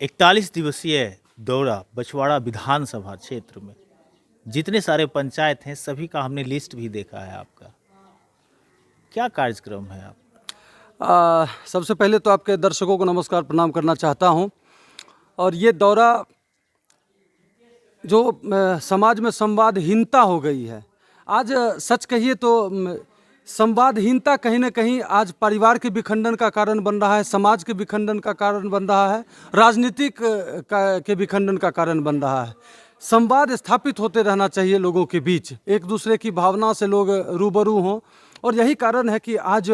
41 दिवसीय दौरा बछवाड़ा विधानसभा क्षेत्र में जितने सारे पंचायत हैं सभी का हमने लिस्ट भी देखा है। आपका क्या कार्यक्रम है? आप सबसे पहले तो आपके दर्शकों को नमस्कार प्रणाम करना चाहता हूं। और ये दौरा जो समाज में संवादहीनता हो गई है आज, सच कहिए तो संवादहीनता कहीं ना कहीं आज परिवार के विखंडन का कारण बन रहा है, समाज के विखंडन का कारण बन रहा है, राजनीतिक के विखंडन का कारण बन रहा है। संवाद स्थापित होते रहना चाहिए लोगों के बीच, एक दूसरे की भावना से लोग रूबरू हों। और यही कारण है कि आज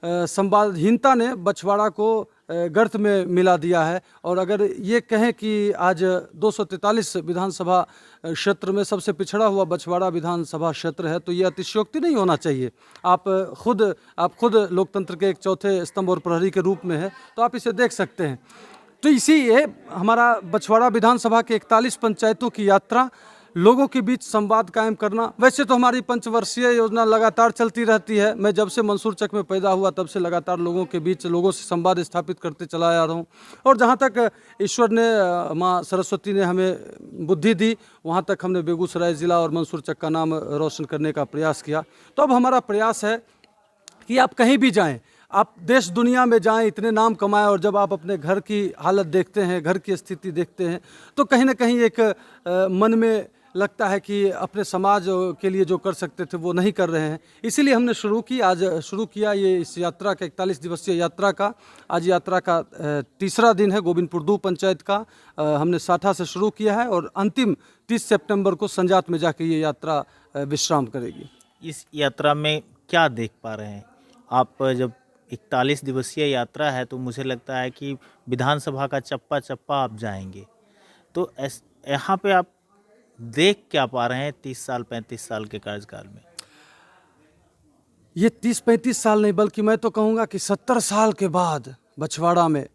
संवादहीनता ने बछवाड़ा को गर्त में मिला दिया है। और अगर ये कहें कि आज 243 विधानसभा क्षेत्र में सबसे पिछड़ा हुआ बछवाड़ा विधानसभा क्षेत्र है तो ये अतिशयोक्ति नहीं होना चाहिए। आप खुद लोकतंत्र के एक चौथे स्तंभ और प्रहरी के रूप में है तो आप इसे देख सकते हैं। तो इसी ये हमारा बछवाड़ा विधानसभा के 41 पंचायतों की यात्रा, लोगों के बीच संवाद कायम करना। वैसे तो हमारी पंचवर्षीय योजना लगातार चलती रहती है। मैं जब से मंसूर चक में पैदा हुआ तब से लगातार लोगों के बीच, लोगों से संवाद स्थापित करते चला आ रहा हूँ। और जहाँ तक ईश्वर ने, माँ सरस्वती ने हमें बुद्धि दी, वहाँ तक हमने बेगूसराय ज़िला और मंसूर चक का नाम रोशन करने का प्रयास किया। तो अब हमारा प्रयास है कि आप कहीं भी जाएं, आप देश दुनिया में जाएं, इतने नाम कमाएं, और जब आप अपने घर की हालत देखते हैं, घर की स्थिति देखते हैं, तो कहीं ना कहीं एक मन में लगता है कि अपने समाज के लिए जो कर सकते थे वो नहीं कर रहे हैं। इसीलिए हमने आज शुरू किया ये इस यात्रा का, 41 दिवसीय यात्रा का। आज यात्रा का तीसरा दिन है। गोविंदपुर 2 पंचायत का हमने साठा से शुरू किया है और अंतिम 30 सितंबर को संजात में जाके ये यात्रा विश्राम करेगी। इस यात्रा में क्या देख पा रहे हैं आप? जब 41 दिवसीय यात्रा है तो मुझे लगता है कि विधानसभा का चप्पा चप्पा आप जाएंगे, तो यहाँ पे आप देख क्या पा रहे हैं 30 साल 35 साल के कार्यकाल में? ये 30-35 साल नहीं, बल्कि मैं तो कहूँगा कि 70 साल के बाद बछवाड़ा में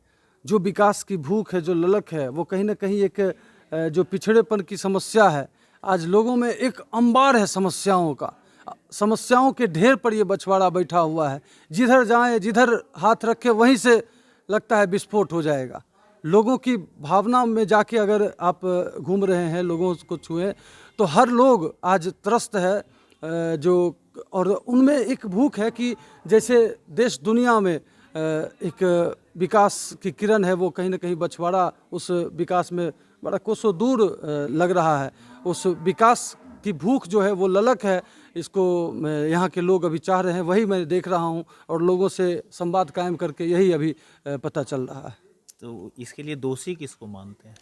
जो विकास की भूख है, जो ललक है, वो कहीं ना कहीं एक जो पिछड़ेपन की समस्या है, आज लोगों में एक अंबार है समस्याओं के ढेर पर ये बछवाड़ा बैठा हुआ है। जिधर जाएं, जिधर हाथ रखे वहीं से लगता है विस्फोट हो जाएगा। लोगों की भावना में जाके अगर आप घूम रहे हैं, लोगों को छुएं, तो हर लोग आज त्रस्त है जो, और उनमें एक भूख है कि जैसे देश दुनिया में एक विकास की किरण है, वो कहीं ना कहीं बछवाड़ा उस विकास में बड़ा कोसों दूर लग रहा है। उस विकास की भूख जो है, वो ललक है, इसको यहाँ के लोग अभी चाह रहे हैं। वही मैं देख रहा हूँ और लोगों से संवाद कायम करके यही अभी पता चल रहा है। तो इसके लिए दोषी किसको मानते हैं?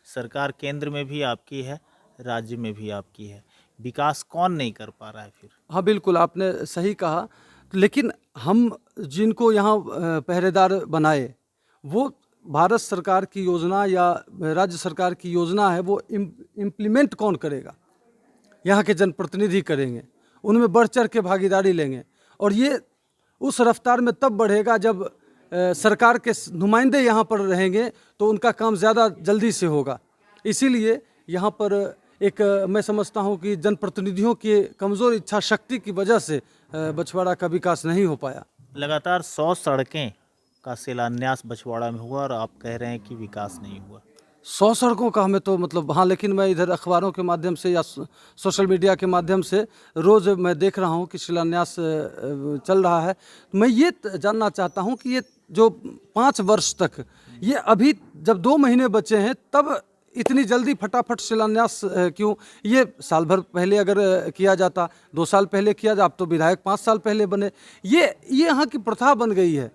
सरकार केंद्र में भी आपकी है, राज्य में भी आपकी है, विकास कौन नहीं कर पा रहा है फिर? हाँ बिल्कुल, आपने सही कहा। लेकिन हम जिनको यहाँ पहरेदार बनाए, वो भारत सरकार की योजना या राज्य सरकार की योजना है, वो इम्प्लीमेंट कौन करेगा? यहाँ के जनप्रतिनिधि करेंगे, उनमें बढ़ चढ़ के भागीदारी लेंगे। और ये उस रफ्तार में तब बढ़ेगा जब सरकार के नुमाइंदे यहाँ पर रहेंगे, तो उनका काम ज़्यादा जल्दी से होगा। इसीलिए यहाँ पर एक मैं समझता हूँ कि जनप्रतिनिधियों की कमज़ोर इच्छा शक्ति की वजह से बछवाड़ा का विकास नहीं हो पाया। लगातार 100 सड़कें का शिलान्यास बछवाड़ा में हुआ और आप कह रहे हैं कि विकास नहीं हुआ। 100 सड़कों का हमें तो मतलब, हाँ, लेकिन मैं इधर अखबारों के माध्यम से या सोशल मीडिया के माध्यम से रोज़ मैं देख रहा हूँ कि शिलान्यास चल रहा है। मैं ये जानना चाहता हूँ कि ये जो 5 वर्ष तक, ये अभी जब 2 महीने बचे हैं तब इतनी जल्दी फटाफट शिलान्यास क्यों? ये साल भर पहले अगर किया जाता, 2 साल पहले किया जाता, आप तो विधायक 5 साल पहले बने। ये यहाँ की प्रथा बन गई है,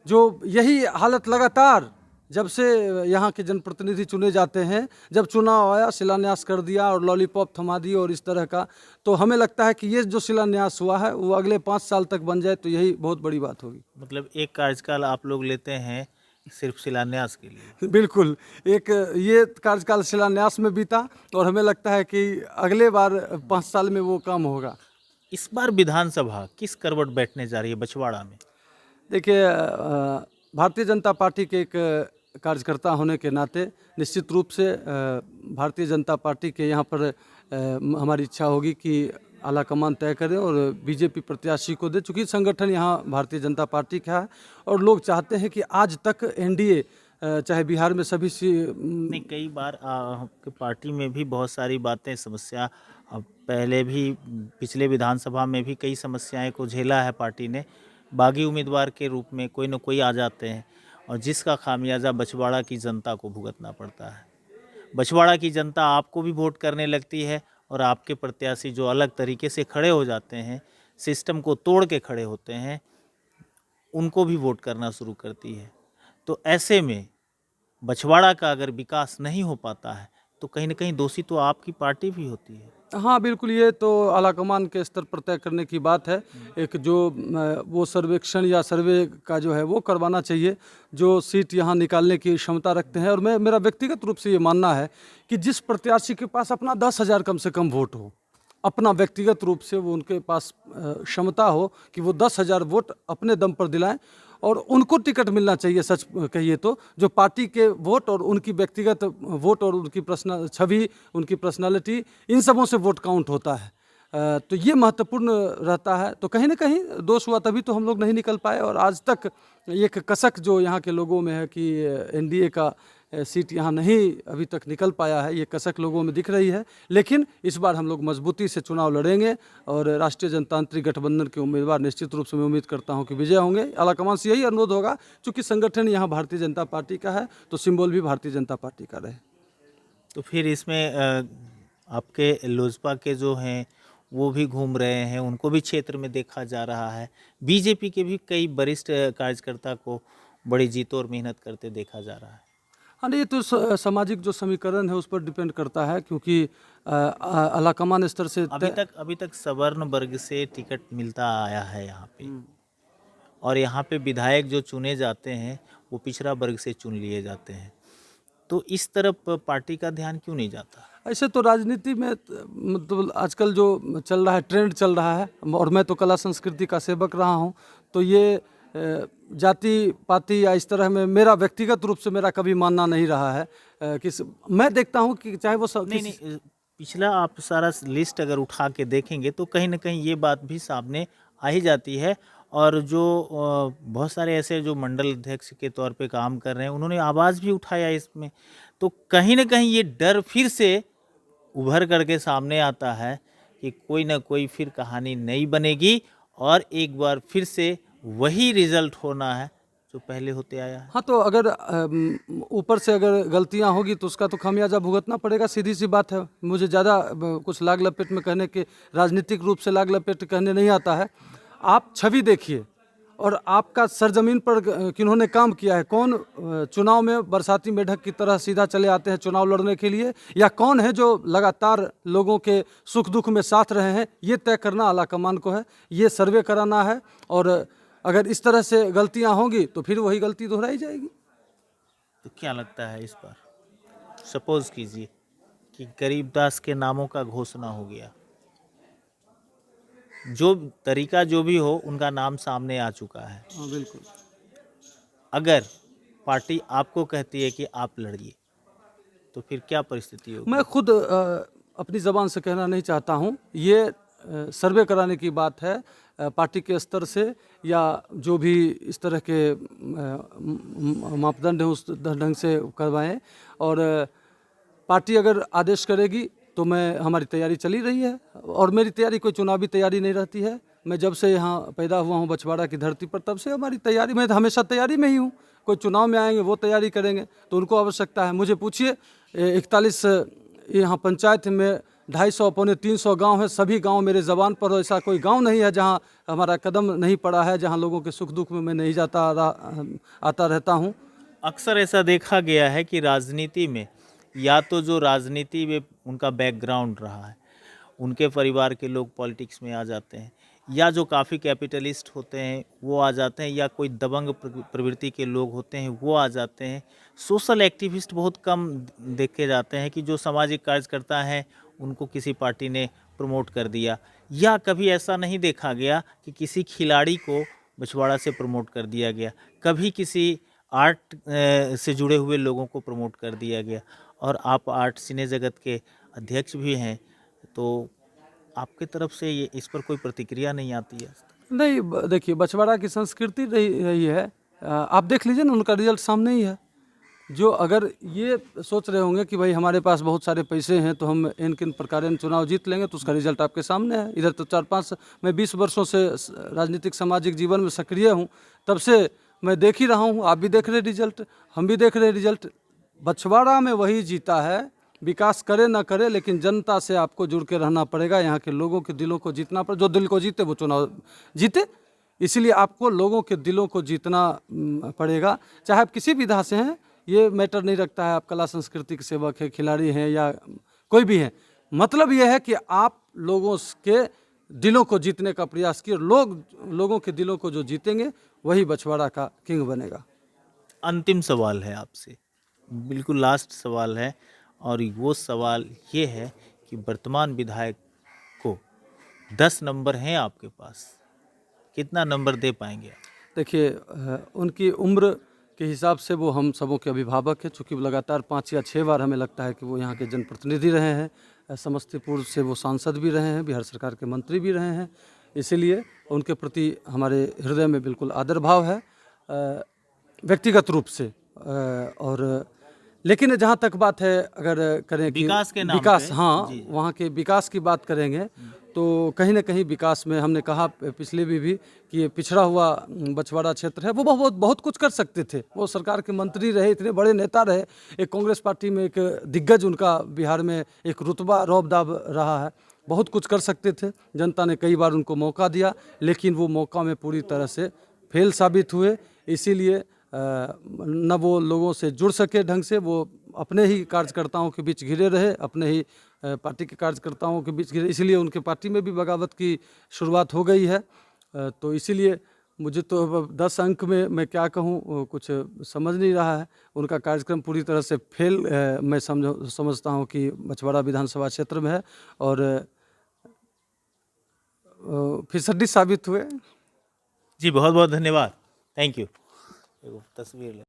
जो यही हालत लगातार जब से यहाँ के जनप्रतिनिधि चुने जाते हैं, जब चुनाव आया शिलान्यास कर दिया और लॉलीपॉप थमा दी और इस तरह का। तो हमें लगता है कि ये जो शिलान्यास हुआ है वो अगले 5 साल तक बन जाए तो यही बहुत बड़ी बात होगी। मतलब एक कार्यकाल आप लोग लेते हैं सिर्फ शिलान्यास के लिए? बिल्कुल, एक ये कार्यकाल शिलान्यास में बीता और हमें लगता है कि अगले बार 5 साल में वो काम होगा। इस बार विधानसभा किस करवट बैठने जा रही है बछवाड़ा में? देखिए, भारतीय जनता पार्टी के एक कार्यकर्ता होने के नाते निश्चित रूप से भारतीय जनता पार्टी के यहाँ पर हमारी इच्छा होगी कि आला कमान तय करें और बीजेपी प्रत्याशी को दे, चूँकि संगठन यहाँ भारतीय जनता पार्टी का है और लोग चाहते हैं कि आज तक एनडीए चाहे बिहार में सभी नहीं, कई बार आपके पार्टी में भी बहुत सारी बातें समस्या पहले भी पिछले विधानसभा में भी कई समस्याएं को झेला है पार्टी ने। बागी उम्मीदवार के रूप में कोई न कोई आ जाते हैं और जिसका खामियाजा बछवाड़ा की जनता को भुगतना पड़ता है। बछवाड़ा की जनता आपको भी वोट करने लगती है और आपके प्रत्याशी जो अलग तरीके से खड़े हो जाते हैं, सिस्टम को तोड़ के खड़े होते हैं, उनको भी वोट करना शुरू करती है। तो ऐसे में बछवाड़ा का अगर विकास नहीं हो पाता है तो कहीं ना कहीं दोषी तो आपकी पार्टी भी होती है। हाँ बिल्कुल, ये तो आलाकमान के स्तर पर तय करने की बात है। एक जो वो सर्वेक्षण या सर्वे का जो है वो करवाना चाहिए, जो सीट यहाँ निकालने की क्षमता रखते हैं। और मेरा व्यक्तिगत रूप से ये मानना है कि जिस प्रत्याशी के पास अपना 10,000 कम से कम वोट हो, अपना व्यक्तिगत रूप से वो उनके पास क्षमता हो कि वो 10,000 वोट अपने दम पर दिलाएं और उनको टिकट मिलना चाहिए। सच कहिए तो जो पार्टी के वोट और उनकी व्यक्तिगत वोट और उनकी छवि, उनकी पर्सनालिटी, इन सबों से वोट काउंट होता है। तो ये महत्वपूर्ण रहता है। तो कहीं ना कहीं दोष हुआ तभी तो हम लोग नहीं निकल पाए। और आज तक एक कसक जो यहाँ के लोगों में है कि एनडीए का सीट यहाँ नहीं अभी तक निकल पाया है, ये कसक लोगों में दिख रही है। लेकिन इस बार हम लोग मजबूती से चुनाव लड़ेंगे और राष्ट्रीय जनतांत्रिक गठबंधन के उम्मीदवार निश्चित रूप से मैं उम्मीद करता हूँ कि विजय होंगे। आलाकमान से यही अनुरोध होगा, चूँकि संगठन यहाँ भारतीय जनता पार्टी का है तो सिंबल भी भारतीय जनता पार्टी का रहे। तो फिर इसमें आपके लोजपा के जो हैं वो भी घूम रहे हैं, उनको भी क्षेत्र में देखा जा रहा है। बीजेपी के भी कई वरिष्ठ कार्यकर्ता को बड़ी जीत और मेहनत करते देखा जा रहा है। हाँ, ये तो सामाजिक जो समीकरण है उस पर डिपेंड करता है, क्योंकि आलाकमान स्तर से अभी तक सवर्ण वर्ग से टिकट मिलता आया है यहाँ पे, और यहाँ पे विधायक जो चुने जाते हैं वो पिछड़ा वर्ग से चुन लिए जाते हैं। तो इस तरफ पार्टी का ध्यान क्यों नहीं जाता? ऐसे तो राजनीति में मतलब आजकल जो चल रहा है, ट्रेंड चल रहा है, और मैं तो कला संस्कृति का सेवक रहा हूँ, तो ये जाति पाति या इस तरह में मेरा व्यक्तिगत रूप से मेरा कभी मानना नहीं रहा है। कि मैं देखता हूँ कि चाहे वो नहीं, पिछला आप सारा लिस्ट अगर उठा के देखेंगे तो कहीं ना कहीं ये बात भी सामने आ ही जाती है। और जो बहुत सारे ऐसे जो मंडल अध्यक्ष के तौर पे काम कर रहे हैं, उन्होंने आवाज़ भी उठाया इसमें। तो कहीं ना कहीं ये डर फिर से उभर करके सामने आता है कि कोई ना कोई फिर कहानी नई बनेगी और एक बार फिर से वही रिजल्ट होना है जो पहले होते आया है। हाँ, तो अगर ऊपर से अगर गलतियां होगी तो उसका तो खामियाजा भुगतना पड़ेगा, सीधी सी बात है। मुझे ज़्यादा कुछ लाग लपेट में कहने के, राजनीतिक रूप से लाग लपेट कहने नहीं आता है। आप छवि देखिए और आपका सरजमीन पर किन्होंने काम किया है। कौन चुनाव में बरसाती मेढक की तरह सीधा चले आते हैं चुनाव लड़ने के लिए, या कौन है जो लगातार लोगों के सुख दुख में साथ रहे हैं, ये तय करना आलाकमान को है, ये सर्वे कराना है। और अगर इस तरह से गलतियां होंगी तो फिर वही गलती दोहराई जाएगी। तो क्या लगता है इस पर? सपोज कीजिए कि गरीबदास के नामों का घोषणा हो गया, जो तरीका जो भी हो उनका नाम सामने आ चुका है। हाँ बिल्कुल। अगर पार्टी आपको कहती है कि आप लड़िए तो फिर क्या परिस्थिति होगी? मैं खुद अपनी ज़बान से कहना नहीं चाहता हूँ, ये सर्वे कराने की बात है पार्टी के स्तर से, या जो भी इस तरह के मापदंड हैं उस ढंग से करवाएं। और पार्टी अगर आदेश करेगी तो हमारी तैयारी चली रही है, और मेरी तैयारी कोई चुनावी तैयारी नहीं रहती है। मैं जब से यहाँ पैदा हुआ हूँ बछवाड़ा की धरती पर, तब से हमारी तैयारी, मैं हमेशा तैयारी में ही हूँ। कोई चुनाव में आएंगे वो तैयारी करेंगे तो उनको आवश्यकता है। मुझे पूछिए 41 यहाँ पंचायत में 250 पौने 300 गांव है, सभी गांव मेरे ज़बान पर हो। ऐसा कोई गांव नहीं है जहां हमारा कदम नहीं पड़ा है, जहां लोगों के सुख दुख में मैं नहीं आता रहता हूं। अक्सर ऐसा देखा गया है कि राजनीति में या तो जो राजनीति में उनका बैकग्राउंड रहा है, उनके परिवार के लोग पॉलिटिक्स में आ जाते हैं, या जो काफ़ी कैपिटलिस्ट होते हैं वो आ जाते हैं, या कोई दबंग प्रवृत्ति के लोग होते हैं वो आ जाते हैं। सोशल एक्टिविस्ट बहुत कम देखे जाते हैं कि जो सामाजिक कार्यकर्ता हैं उनको किसी पार्टी ने प्रमोट कर दिया, या कभी ऐसा नहीं देखा गया कि किसी खिलाड़ी को बछवाड़ा से प्रमोट कर दिया गया, कभी किसी आर्ट से जुड़े हुए लोगों को प्रमोट कर दिया गया। और आप आर्ट सिने जगत के अध्यक्ष भी हैं, तो आपकी तरफ से ये इस पर कोई प्रतिक्रिया नहीं आती है? नहीं, देखिए बछवाड़ा की संस्कृति रही है। आप देख लीजिए ना, उनका रिजल्ट सामने ही है। जो अगर ये सोच रहे होंगे कि भाई हमारे पास बहुत सारे पैसे हैं तो हम इन किन प्रकार चुनाव जीत लेंगे, तो उसका रिजल्ट आपके सामने है। इधर तो 4-5 मैं 20 वर्षों से राजनीतिक सामाजिक जीवन में सक्रिय हूँ, तब से मैं देख ही रहा हूँ, आप भी देख रहे रिजल्ट, हम भी देख रहे रिजल्ट। बछवाड़ा में वही जीता है, विकास करे ना करे, लेकिन जनता से आपको जुड़ के रहना पड़ेगा, यहाँ के लोगों के दिलों को जीतना पड़ेगा। जो दिल को जीते वो चुनाव जीते, इसीलिए आपको लोगों के दिलों को जीतना पड़ेगा। चाहे आप किसी विधा से हैं, ये मैटर नहीं रखता है, आप कला संस्कृति के सेवक हैं, खिलाड़ी हैं या कोई भी हैं। मतलब ये है कि आप लोगों के दिलों को जीतने का प्रयास किए, लोगों के दिलों को जो जीतेंगे वही बछवाड़ा का किंग बनेगा। अंतिम सवाल है आपसे, बिल्कुल लास्ट सवाल है, और वो सवाल ये है कि वर्तमान विधायक को 10 नंबर हैं आपके पास, कितना नंबर दे पाएंगे आप? देखिए, उनकी उम्र के हिसाब से वो हम सबों के अभिभावक हैं, चूँकि लगातार 5 या 6 बार हमें लगता है कि वो यहाँ के जनप्रतिनिधि रहे हैं। समस्तीपुर से वो सांसद भी रहे हैं, बिहार सरकार के मंत्री भी रहे हैं, इसीलिए उनके प्रति हमारे हृदय में बिल्कुल आदर भाव है व्यक्तिगत रूप से। और लेकिन जहाँ तक बात है, अगर करें कि विकास के नाम विकास, पे, हाँ, जी। वहाँ के विकास की बात करेंगे तो कहीं ना कहीं विकास में हमने कहा पिछले भी कि ये पिछड़ा हुआ बछवाड़ा क्षेत्र है, वो बहुत कुछ कर सकते थे। वो सरकार के मंत्री रहे, इतने बड़े नेता रहे, एक कांग्रेस पार्टी में एक दिग्गज उनका बिहार में एक रुतबा रौबदाब रहा है, बहुत कुछ कर सकते थे। जनता ने कई बार उनको मौका दिया, लेकिन वो मौका में पूरी तरह से फेल साबित हुए। इसीलिए न वो लोगों से जुड़ सके ढंग से, वो अपने ही कार्यकर्ताओं के बीच घिरे रहे, अपने ही पार्टी के कार्यकर्ताओं के बीच घिरे, इसीलिए उनके पार्टी में भी बगावत की शुरुआत हो गई है। तो इसीलिए मुझे तो 10 अंक में मैं क्या कहूँ, कुछ समझ नहीं रहा है। उनका कार्यक्रम पूरी तरह से फेल मैं समझता हूँ कि बछवाड़ा विधानसभा क्षेत्र में है, और फिसड्डी साबित हुए। जी बहुत बहुत धन्यवाद, थैंक यू। तस्वीर ले।